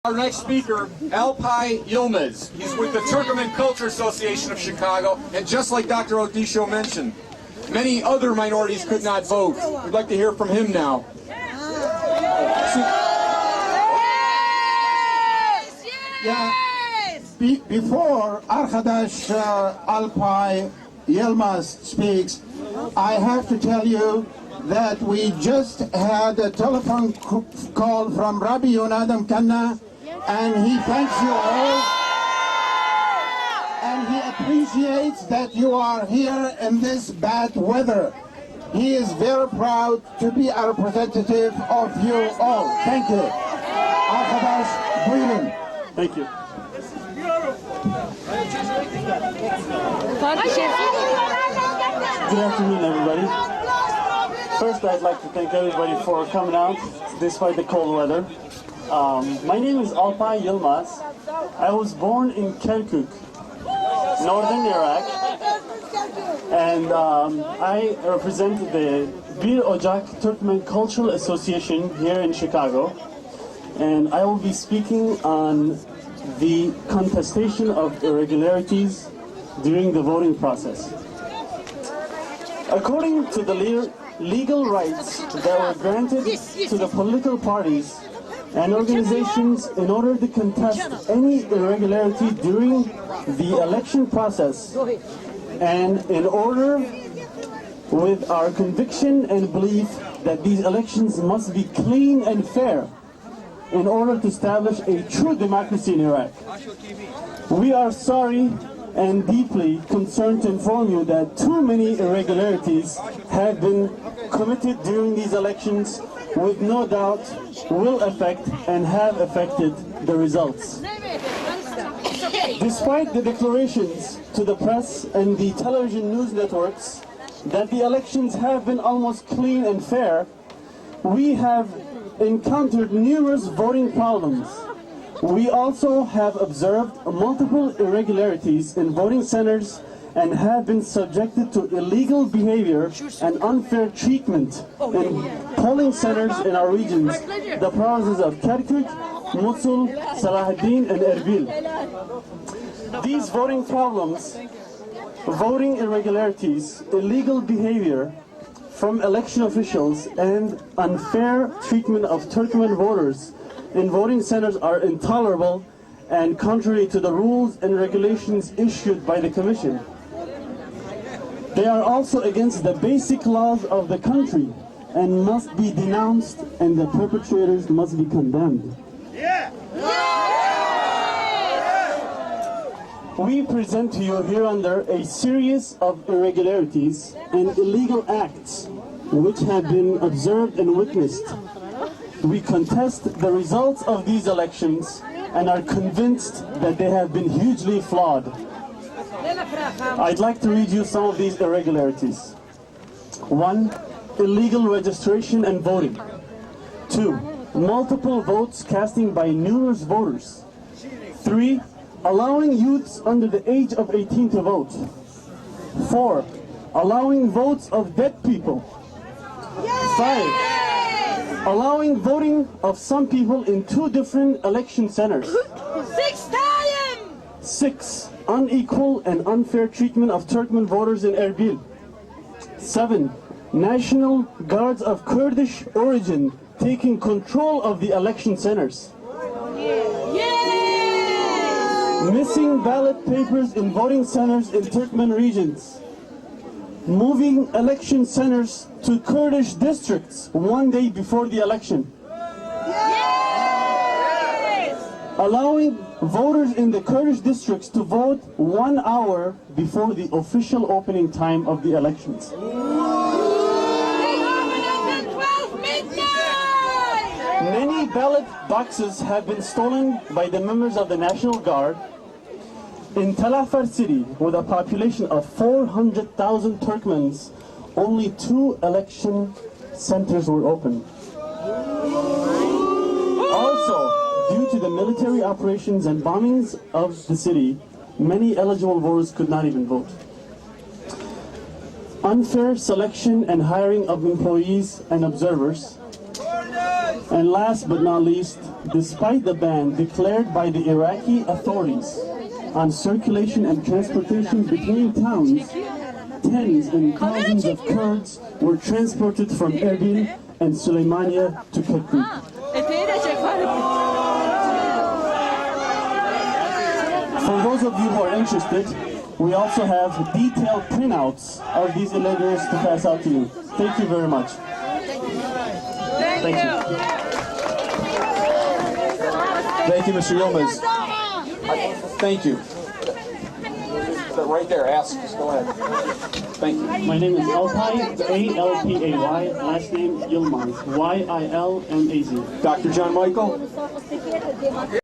Our next speaker, Alpay Yilmaz. He's with the Turkmen Culture Association of Chicago, and just like Dr. Odisho mentioned, many other minorities could not vote. We'd like to hear from him now. Before Arkadaş Alpay Yilmaz speaks, I have to tell you that we just had a telephone call from Rabbi Yonadam Kanna, and he thanks you all, and he appreciates that you are here in this bad weather. He is very proud to be a representative of you all. Thank you. Arkadaş, buyurun. Thank you. Good afternoon, everybody. First, I'd like to thank everybody for coming out despite the cold weather. My name is Alpay Yilmaz. I was born in Kirkuk, northern Iraq, and I represent the Ocak Turkmen Cultural Association here in Chicago, and I will be speaking on the contestation of irregularities during the voting process. According to the legal rights that were granted to the political parties and organizations in order to contest any irregularity during the election process, and in order with our conviction and belief that these elections must be clean and fair in order to establish a true democracy in Iraq. We are sorry and deeply concerned to inform you that too many irregularities have been committed during these elections, with no doubt will affect and have affected the results. Despite the declarations to the press and the television news networks that the elections have been almost clean and fair, we have encountered numerous voting problems. We also have observed multiple irregularities in voting centers and have been subjected to illegal behavior and unfair treatment in polling centers in our regions, the provinces of Kirkuk, Mosul, Salahuddin, and Erbil. These voting problems, voting irregularities, illegal behavior from election officials, and unfair treatment of Turkmen voters in voting centers are intolerable and contrary to the rules and regulations issued by the Commission. They are also against the basic laws of the country and must be denounced, and the perpetrators must be condemned. We present to you hereunder a series of irregularities and illegal acts which have been observed and witnessed. We contest the results of these elections and are convinced that they have been hugely flawed. I'd like to read you some of these irregularities. 1. Illegal registration and voting. 2. Multiple votes casting by numerous voters. 3. Allowing youths under the age of 18 to vote. 4. Allowing votes of dead people. 5. Allowing voting of some people in 2 different election centers. 6. Unequal and unfair treatment of Turkmen voters in Erbil. 7. National Guards of Kurdish origin taking control of the election centers. Missing ballot papers in voting centers in Turkmen regions. Moving election centers to Kurdish districts 1 day before the election. Allowing voters in the Kurdish districts to vote 1 hour before the official opening time of the elections. Many ballot boxes have been stolen by the members of the National Guard. In Tel Afar city, with a population of 400,000 Turkmens, only 2 election centers were open. Also, due to the military operations and bombings of the city, many eligible voters could not even vote. Unfair selection and hiring of employees and observers. And last but not least, despite the ban declared by the Iraqi authorities on circulation and transportation between towns, tens and thousands of Kurds were transported from Erbil and Suleymania to Kirkuk. For those of you who are interested, we also have detailed printouts of these letters to pass out to you. Thank you very much. Thank you. Thank you, Mr. Yilmaz. Thank you. Right there, ask. Just go ahead. Thank you. My name is Alpay, A-L-P-A-Y, last name Yilmaz, Y-I-L-M-A-Z. Dr. John Michael?